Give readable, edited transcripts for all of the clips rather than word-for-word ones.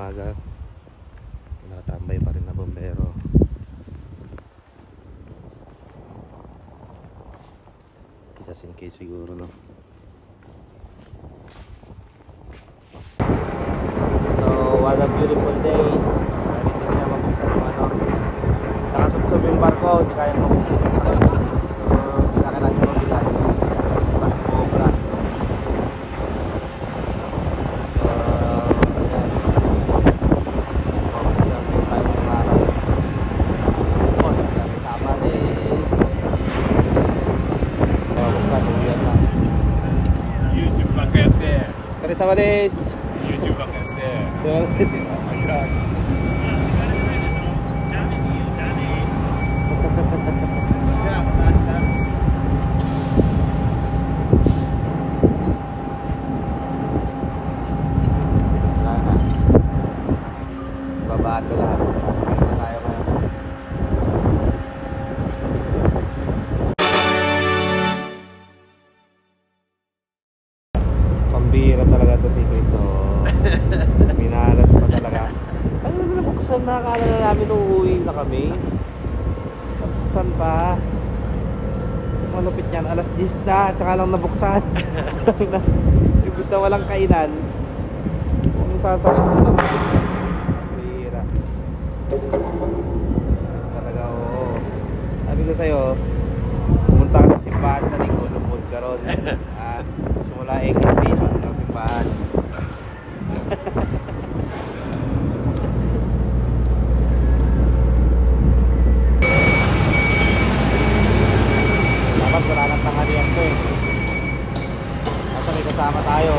umaga. Nakatambay pa rin na bombero. Just in case siguro, no? So, what a beautiful day. Dahil hindi na mabuksan yung ano. Nakasubsob yung barko, hindi kaya mabuksan yung barko. So, kailangan nyo mabigat. Barko pala. Sama des. YouTube ばっかやって。Babaan na lahat. Kaya tayo ngayon. Pambira talaga to si Chris. So, minalas pa talaga. Ano na nabuksan na? Akala na namin uuwi na kami. Nabuksan pa. Malupit yan. Alas 10 na. Tsaka lang nabuksan. Yung gusto walang kainan. Kung sasakit mo naman. Pambira. Mas talaga, oo. Sabi ko sa'yo, pumunta ka sa simbahan sa linggo, lumod ka ron. Simula X station ng simbahan. Dapat wala nang tanghalian ko eh. Basta may kasama tayo.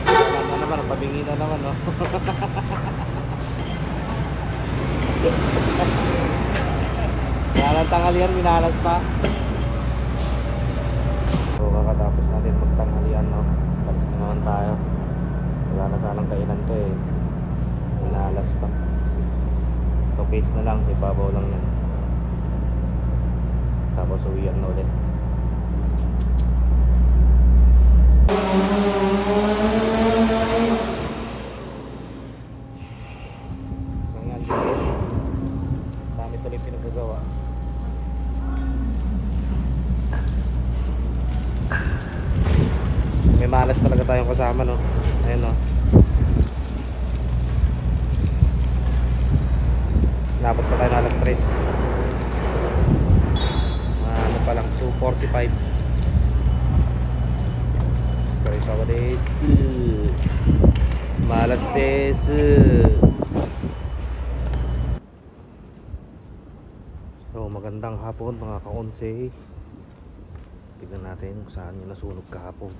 Wala na naman, pabingi na naman, no? Wala nang tanghalian, minalas pa. So kakatapos natin magtanghalian, no? Balik na naman tayo. Wala na sanang kainan to eh. Minalas pa. So case na lang, ibabaw lang yan. Tapos uwian na ulit. Ganyan din. Dami tuloy pinagagawa. May malas talaga tayong kasama, no? Ayun, no? Napot pa tayo na alas 3. Ano pa lang, 2:45. Sorry, sawa des. Malas des. So, magandang hapon mga ka-onse. Tignan natin kung saan yung nasunog kahapon.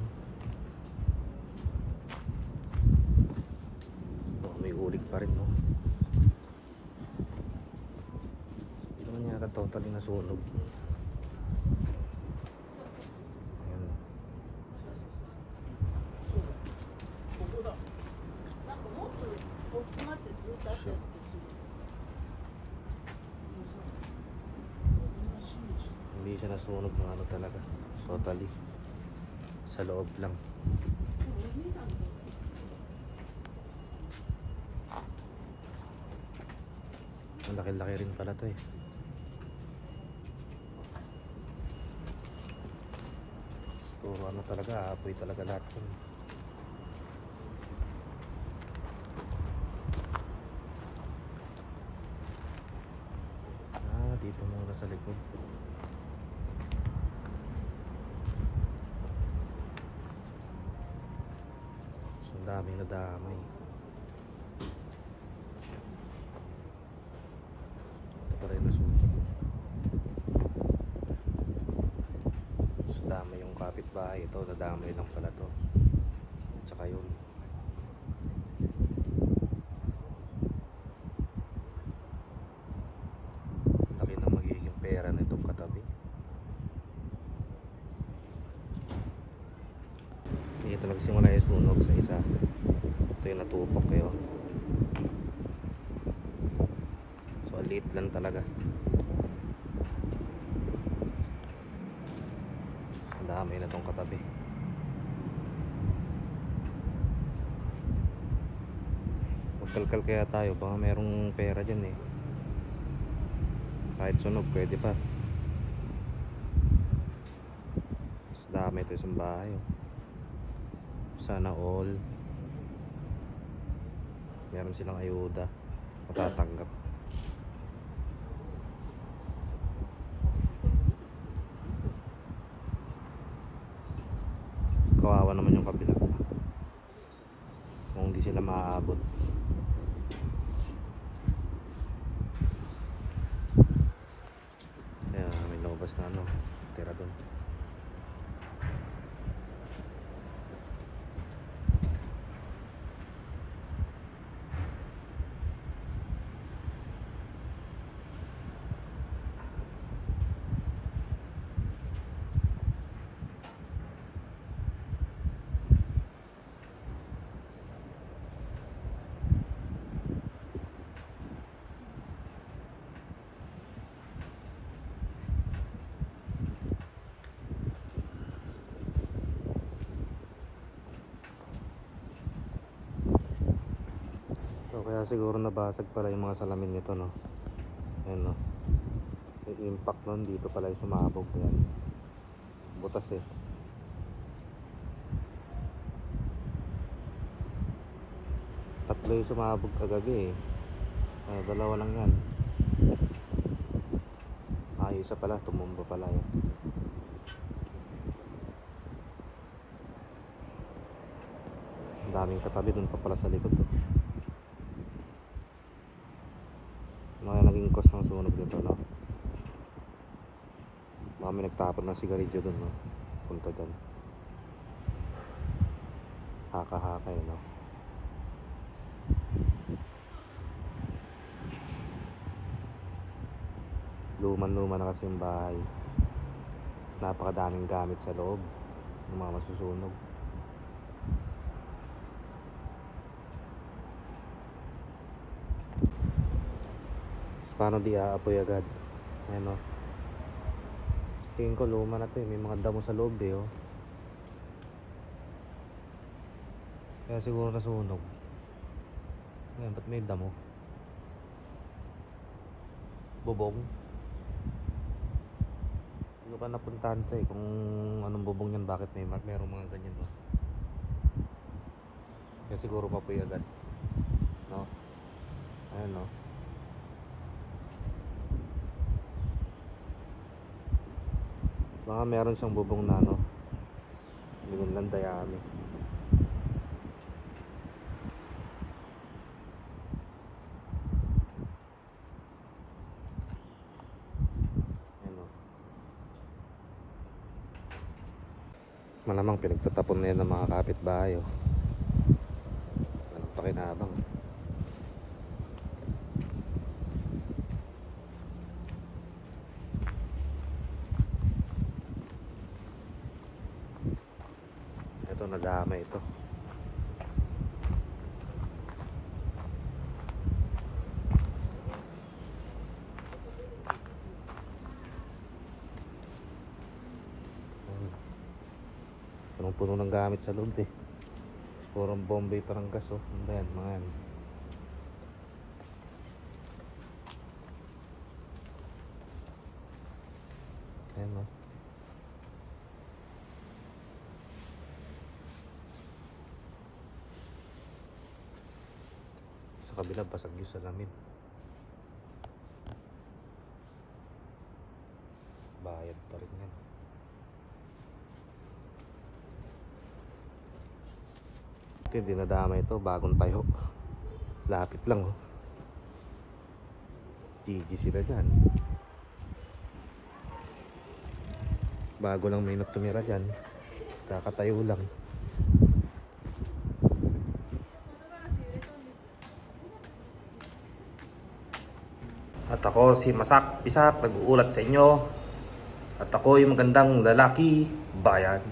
May ulik pa rin, no? Hindi naman yata totally nasunog. Ayan. Shit. Hindi siya nasunog ng ano talaga. Totally. Sa loob lang. Ang laki-laki rin pala to eh. Puro ano talaga, apoy talaga lahat yun. Dito muna sa likod. So, ang daming nadamay. Rin nasunog. So damay yung kapitbahay. Ito nadamay lang pala to. Tsaka yun. Laki na magiging pera na itong katabi. Dito nagsimula yung sunog sa isa. Ito yung natupok kayo. Liit lang talaga. Ang dami na tong katabi. Magkalkal kaya tayo, baka merong pera dyan eh. Kahit sunog, pwede pa. Mas dami ito sa bahay oh. Sana all meron silang ayuda matatanggap. Kawawa naman yung kabila kung hindi sila maaabot. Kaya may lumabas na ano, tira doon. So, kaya siguro nabasag pala yung mga salamin nito, no? Ayan, no? Yung impact nun dito pala yung sumabog. Yan. Butas eh. Tatlo yung sumabog kagabi eh. Dalawa lang yan. Isa pala, tumumba pala yun. Ang daming katabi dun pa pala sa likod to. Mga naging cause ng sunog dito, no? Baka may nagtapon ng sigarilyo dun, no? Punta dun. Haka-haka eh, no? Luman-luman na kasi yung bahay. Napakadaming gamit sa loob ng mga masusunog. Paano di aapoy agad? Ayan o. Tingin ko luma na to eh. May mga damo sa loob eh oh. Kaya siguro nasunog. Ayan, ba't may damo? Bubong. Hindi ko pa napuntahan to eh. Kung anong bubong yan, bakit merong mga ganyan no? Kaya siguro mapoy agad. No? Ayan no. Baka meron siyang bubong na ano, hindi mo lang dayami. Ayan o. Malamang pinagtatapon na yan ng mga kapitbahay o. Anong pakinabang? Ito, nadamay ito. Punong-puno ng gamit sa loob eh. Purong Bombay parang gas oh. Ano ba yan? Mga yan. Ayan oh. Sa kabila basag yung salamin. Bayad pa rin yan. Ito yung dinadama ito, bagong tayo. Lapit lang oh. GG sila dyan. Bago lang may tumira dyan. Kakatayo lang. At ako si Masak Pisak, nag-uulat sa inyo. At ako yung magandang lalaki bayan.